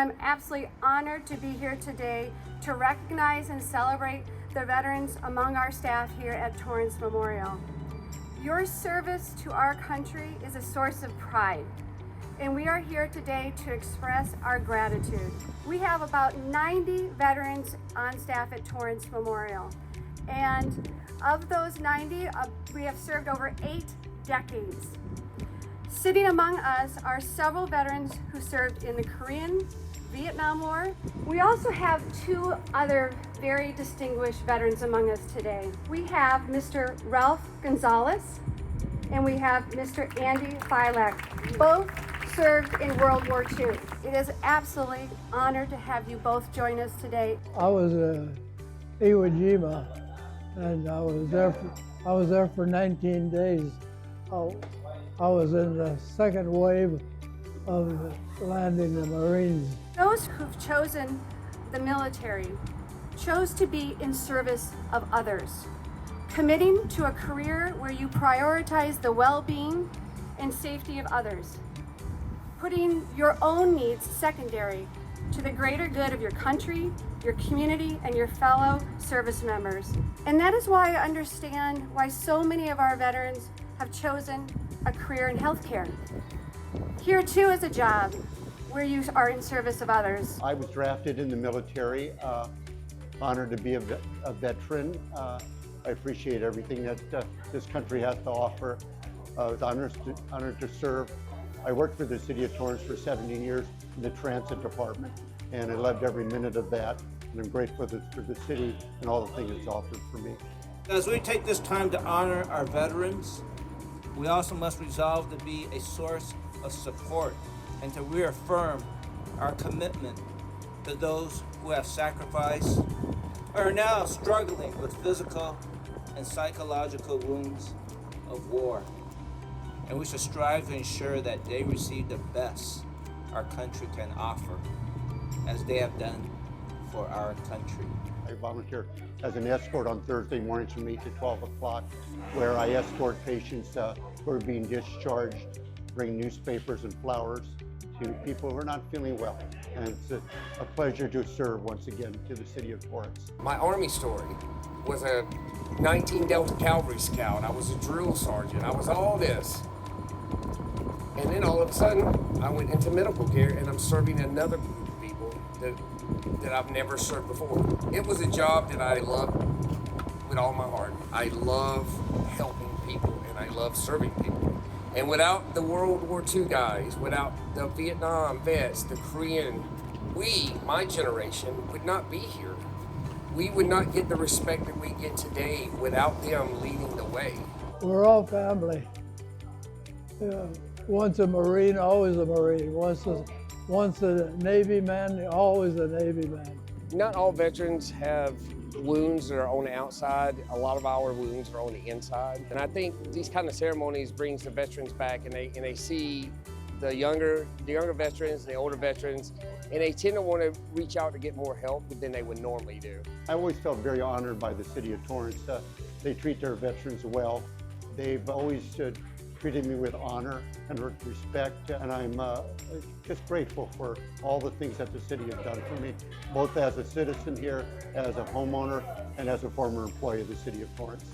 I'm absolutely honored to be here today to recognize and celebrate the veterans among our staff here at Torrance Memorial. Your service to our country is a source of pride, and we are here today to express our gratitude. We have about 90 veterans on staff at Torrance Memorial, and of those 90, we have served over 8 decades. Sitting among us are several veterans who served in the Korean, Vietnam War. We also have 2 other very distinguished veterans among us today. We have Mr. Ralph Gonzalez and we have Mr. Andy Filek. Both served in World War II. It is absolutely an honor to have you both join us today. I was in Iwo Jima, and I was there for 19 days. I was in the second wave of landing the Marines. Those who've chosen the military chose to be in service of others, committing to a career where you prioritize the well-being and safety of others, putting your own needs secondary to the greater good of your country, your community, and your fellow service members. And that is why I understand why so many of our veterans have chosen a career in healthcare. Here too is a job where you are in service of others. I was drafted in the military, honored to be a veteran. I appreciate everything that this country has to offer. I was honored to serve. I worked for the city of Torrance for 17 years in the transit department, and I loved every minute of that. And I'm grateful for the city and all the things it's offered for me. As we take this time to honor our veterans, we also must resolve to be a source of support and to reaffirm our commitment to those who have sacrificed or are now struggling with physical and psychological wounds of war. And we should strive to ensure that they receive the best our country can offer, as they have done for our country. I volunteer as an escort on Thursday mornings from 8 to 12 o'clock, where I escort patients who are being discharged, bring newspapers and flowers to people who are not feeling well. And it's a pleasure to serve once again to the city of Torrance. My Army story was a 19 Delta Cavalry Scout. I was a drill sergeant. I was all this. And then all of a sudden, I went into medical care and I'm serving another group of people that I've never served before. It was a job that I loved with all my heart. I love helping people and I love serving people. And without the World War II guys, without the Vietnam vets, the Korean, my generation, would not be here. We would not get the respect that we get today without them leading the way. We're all family. Once a Marine, always a Marine. Once a Navy man, always a Navy man. Not all veterans have wounds that are on the outside. A lot of our wounds are on the inside. And I think these kind of ceremonies brings the veterans back, and they see the younger veterans, the older veterans, and they tend to want to reach out to get more help than they would normally do. I always felt very honored by the city of Torrance. They treat their veterans well. They've always treated me with honor and respect, and I'm just grateful for all the things that the city has done for me, both as a citizen here, as a homeowner, and as a former employee of the city of Torrance.